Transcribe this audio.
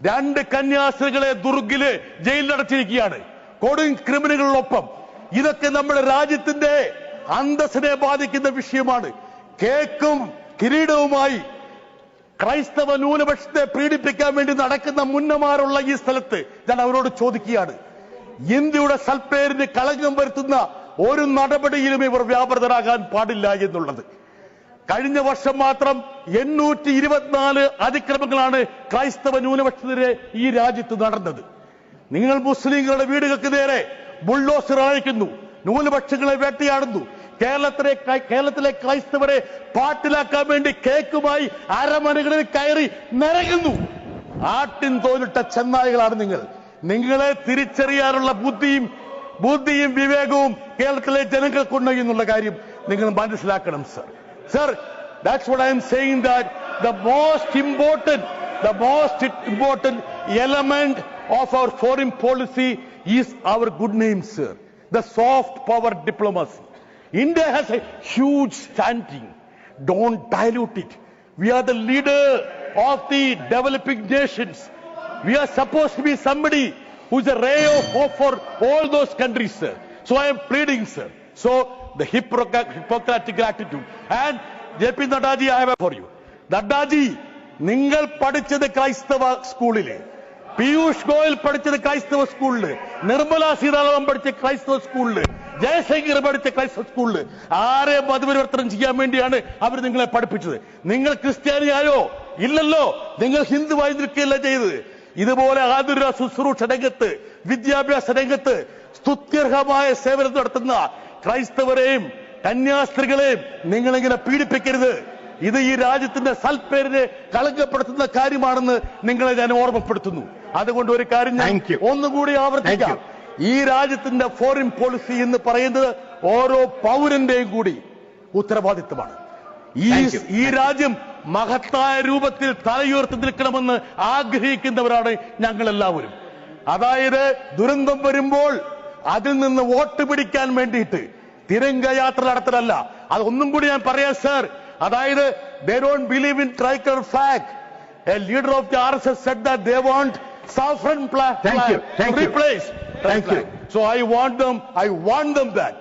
2 കന്യാസ്ത്രീകളെ ദുർഗില് ജയിലിലടച്ചിരിക്കുകയാണ് കൊടും ക്രിമിനലുകളൊപ്പം. ഇതൊക്കെ നമ്മുടെ രാജ്യത്തിന്റെ അന്തസ്സിനെ ബാധിക്കുന്ന വിഷയമാണ്. കേക്കും കിരീടവുമായി ക്രൈസ്തവ ന്യൂനപക്ഷത്തെ പീഡിപ്പിക്കാൻ വേണ്ടി നടക്കുന്ന മുന്നമാരുള്ള ഈ സ്ഥലത്ത് ഞാൻ അവരോട് ചോദിക്കുകയാണ്, ഇന്ത്യയുടെ സൽപ്പേരിന് കളങ്കം വരുത്തുന്ന ഒരു നടപടിയിലും ഇവർ വ്യാപൃതരാകാൻ പാടില്ല എന്നുള്ളത്. കഴിഞ്ഞ വർഷം മാത്രം 824 അതിക്രമങ്ങളാണ് ക്രൈസ്തവ ന്യൂനപക്ഷത്തിനെതിരെ ഈ രാജ്യത്ത് നടന്നത്. നിങ്ങൾ മുസ്ലിങ്ങളുടെ വീടുകൾക്ക് നേരെ ബുൾഡോസർ അയക്കുന്നു, ന്യൂനപക്ഷങ്ങളെ വേട്ടയാടുന്നു. കേരളത്തിലെ ക്രൈസ്തവരെ പാട്ടിലാക്കാൻ വേണ്ടി കേക്കുമായി അരമനകളിൽ കയറി നിറങ്ങുന്നു. ആട്ടിൻ തോലിട്ട ചെന്നായികളാണ് നിങ്ങൾ. നിങ്ങളെ തിരിച്ചറിയാനുള്ള ബുദ്ധിയും വിവേകവും കേരളത്തിലെ ജനങ്ങൾക്കുണ്ട് എന്നുള്ള കാര്യം നിങ്ങൾ മനസ്സിലാക്കണം sir. Sir, that's what I am saying, that the most important element of our foreign policy is our good name, sir. The soft power diplomacy. India has a huge standing. Don't dilute it. We are the leader of the developing nations. We are supposed to be somebody who is a ray of hope for all those countries, sir. So I am pleading, sir. So the Hippocratic attitude. And JP Naddaji, I have for you. Naddaji, നിങ്ങൾ പഠിച്ചത് ക്രൈസ്തവ സ്കൂളില്, പീയൂഷ് ഗോയൽ പഠിച്ചത് ക്രൈസ്തവ സ്കൂളില്, നിർമ്മല സീതാരാമൻ പഠിച്ച ക്രൈസ്തവ സ്കൂളില്, ജയശങ്കർ പഠിച്ച ക്രൈസ്തവ സ്കൂളില്. ആരെ മതപരിവർത്തനം ചെയ്യാൻ വേണ്ടിയാണ് അവർ നിങ്ങളെ പഠിപ്പിച്ചത്? നിങ്ങൾ ക്രിസ്ത്യാനിയായോ? ഇല്ലല്ലോ. നിങ്ങൾ ഹിന്ദുവായി നിൽക്കുകയല്ല ചെയ്തത്. ഇതുപോലെ ആതുര ശുശ്രൂഷ രംഗത്ത്, വിദ്യാഭ്യാസ രംഗത്ത് സ്തുത്യർഹമായ സേവനം നടത്തുന്ന ക്രൈസ്തവരെയും കന്യാസ്ത്രീകളെയും നിങ്ങളിങ്ങനെ പീഡിപ്പിക്കരുത്. ഇത് ഈ രാജ്യത്തിന്റെ സൽപ്പേരിനെ കളങ്കപ്പെടുത്തുന്ന കാര്യമാണെന്ന് നിങ്ങളെ ഞാൻ ഓർമ്മപ്പെടുത്തുന്നു. അതുകൊണ്ട് ഒരു കാര്യം ഞാൻ ഒന്നുകൂടി ആവർത്തിക്കാം. ഈ രാജ്യത്തിന്റെ ഫോറിൻ പോളിസി എന്ന് പറയുന്നത് ഓരോ പൗരന്റെയും കൂടി ഉത്തരവാദിത്തമാണ്. ഈ രാജ്യം മഹത്തായ രൂപത്തിൽ തലയുയർത്തി നിൽക്കണമെന്ന് ആഗ്രഹിക്കുന്നവരാണ് ഞങ്ങൾ എല്ലാവരും. അതായത് ദുരന്തം വരുമ്പോൾ അതിൽ നിന്ന് വോട്ട് പിടിക്കാൻ വേണ്ടിയിട്ട് തിരംഗയാത്ര നടത്തലല്ല. അതൊന്നും കൂടി ഞാൻ പറയാം സർ. അതായത് they don't believe in tricolor flag. A leader of the RSS said that they want saffron flag to replace. So I want them that.